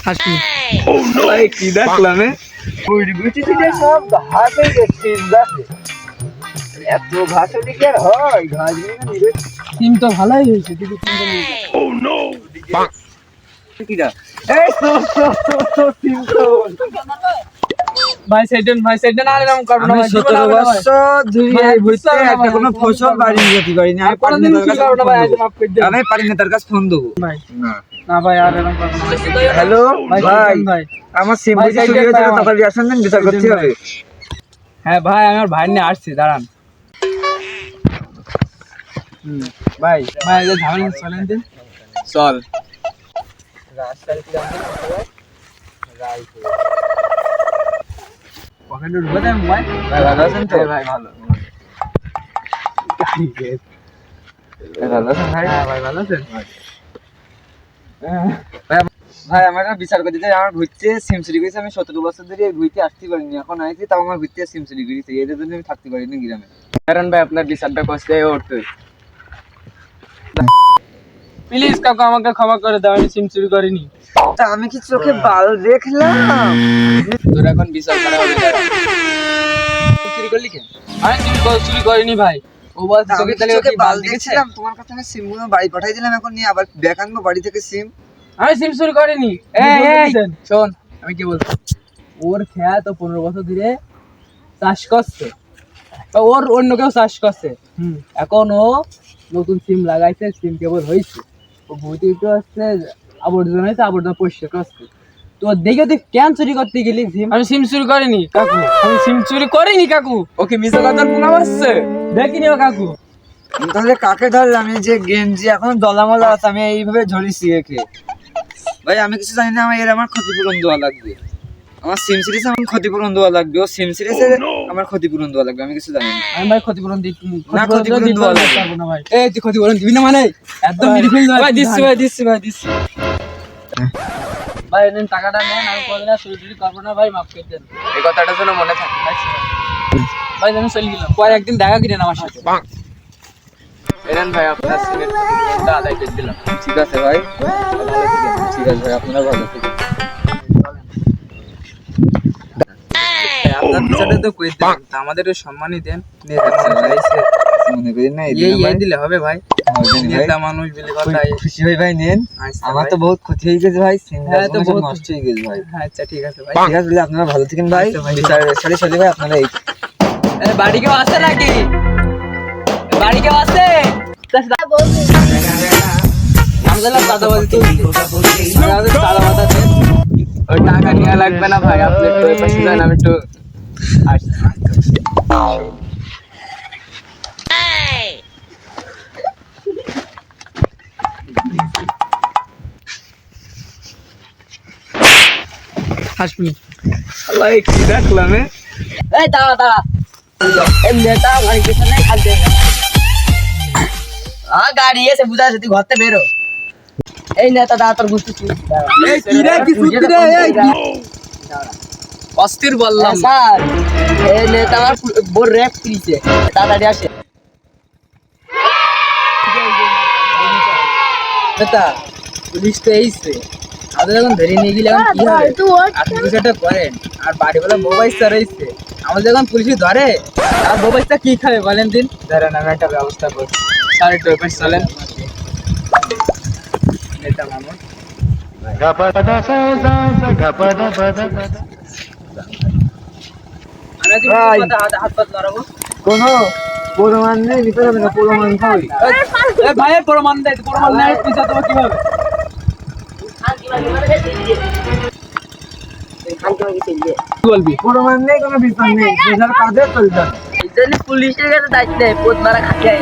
হাসি ভাই কি দেখলাম সব ঘাসে এত ঘাস হলে কি আর হয়? ঘাস টিম তো ভালোই হয়েছে কিন্তু ভাই সাইডেন আর এরকম করব না ভাই। 17 বছর ধরে এই ভুইতে একটা কোনো ফসল বাড়ি যেতে পারি না। আমি পারি না তার কাছে ভাই আজ মাফ করে দেন আমি পারি না তার কাছে ফোন দেবো ভাই। না ভাই আর এরকম করব না। হ্যালো ভাই ভাই আমার সিম ভাই, বুঝি চুরি হয়েছে, টাকা দিয়ে আসেন দেন, বিচার করতে হবে। হ্যাঁ ভাই আমার ভাই নিয়ে আসছি, দাঁড়ান। ভাই ভাই এই ঝামেলা চলেন দিন চল। পকেটে ঢুকে দেন ভাই। ভাই ভালো আছেন তো? ভাই ভালো। ভালো আছেন ভাই? হ্যাঁ ভাই ভালো আছেন? ভাই আমার একটা বিচার করতে চাই। আমার ঘুরতে সিম চুরি করেছে। আমি 17 বছর ধরে এই ঘুরতে আসতে পারিনি, এখন আইছি তাও আমার ঘুরতে সিম চুরি করেছে। এদের জন্য আমি থাকতে পারিনি গ্রামে। কারণ ভাই আপনার বিচারটা করতে ওঠে। প্লিজ কাকু আমাকে ক্ষমা করে দাও, আমি সিম চুরি করিনি। তা আমি কি চোখে বাল দেখলাম? তোর এখন বিচার করা হবে। চুরি করলি কেন? আমি চুরি করিনি ভাই। ও বলছে আমি চোখে কি তালে চোখে বাল দেখেছে। দেখেছিলাম? তোমার কাছে আমি সিমগুলো বাড়ি পাঠাই দিলাম, এখন নিয়ে আবার ব্যাক আনবো বাড়ি থেকে সিম। আমি সিম চুরি করিনি। শোন আমি কি বলছি, ওর খেয়া তো 15 বছর ধরে চাষ করছে, বা ওর অন্য কেউ চাষ করছে। এখন ও নতুন সিম লাগাইছে, সিম কেবল হয়েছে, ও বইতে একটু আসছে, আবর্জনা হয়েছে, আবর্জনা পরিষ্কার করছে। তো দেখে তুই কেন চুরি করতে গেলি সিম? আমি সিম চুরি করিনি কাকু, আমি সিম চুরি করিনি কাকু। ওকে মিশে কথার প্রমাণ আসছে, দেখিনি ও কাকু। তাহলে কাকে ধরলাম? এই যে গেঞ্জি এখন দলামলা আছে, আমি এইভাবে ধরেছি একে। ভাই আমি কিছু জানি না, আমার ক্ষতিপূরণ দেওয়া লাগবে। আমার সিম সিরিজ আমার ক্ষতিপূরণ দেওয়া লাগবে, ও সিম সিরিজে আমার ক্ষতিপূরণ দেওয়া লাগবে। আমি কিছু জানি না। আমি ভাই ক্ষতিপূরণ দিই না, ক্ষতিপূরণ দেওয়া লাগবে না ভাই। এই তুই ক্ষতিপূরণ দিবি না মানে একদম নির্ভুল ভাই। দিচ্ছি ভাই দিচ্ছি। ভাই নেন টাকাটা নেন, আমি কোনদিন আর চুরি করবো না ভাই, মাফ করে দেন। এই কথাটা যেন মনে থাকে। ভাই আমি চলে গেলাম, পরে একদিন দেখা করেন আমার সাথে। এলেন ভাই আপনার সিমের ক্ষতিপূরণটা আদায় করে দিলাম। ঠিক আছে ভাই, ভালো থাকেন। ঠিক আছে ভাই, আপনারা ভালো থাকেন। আপনার বিচারটা তো করে দেন, আমাদেরও সম্মানই দেন। মনে করি না এই দিলে হবে ভাই, নেতা মানুষ বলে কথা। খুশি হই ভাই, নেন। আমার তো বহুত ক্ষতি হয়ে গেছে ভাই, হ্যাঁ তো বহুত নষ্ট হয়ে গেছে ভাই। আচ্ছা ঠিক আছে ভাই। ঠিক আছে, আপনারা ভালো থাকেন ভাই। বিচারের সাথে সাথে ভাই আপনারা এই বাড়ি কেউ আসছে নাকি? বাড়ি কেউ আসছে? ওই টাকা নেওয়া লাগবে না ভাই, আপনি একটু ওই পাশে যান, আমি একটু আসছি। হাসবি কি দেখলাম? এই দাঁড়া এই নেতা গাড়ি পিছনে খালতে গাড়ি এসে বুঝা আছে, তুই ঘরতে বেরো। এই নেতা দাঁড়া, তোর বুঝতেছি অস্থির বললাম স্যার। এই নেতা আমার বোর র্যাপ দিয়েছে, তাড়াতাড়ি আসে। নেতা পুলিশ তো এইছে, আমাদের যখন ধরে নিয়ে গেলে এখন কি হবে? আপনি কিছু একটা করেন। আর বাড়ি বলে মোবাইলটা রয়েছে, আমাদের যখন পুলিশে ধরে আর মোবাইলটা কি খাবে বলেন দিন? ধরেন আমি একটা ব্যবস্থা করছি। স্যার একটু ওই চলেন। নেতা মানুষ হাত পাত লড়াবো, কোনো প্রমাণ নেই, নিতে হবে না। প্রমাণ কই? ভাইয়ের প্রমাণ দেয়, প্রমাণ নেয় পিছা তোমার কিভাবে? বলবি প্রমাণ নেই, কোনো বিচার নেই, বিচার কাজে চলবে। পুলিশের কাছে দায়িত্ব, পোত মারা খাটিয়ে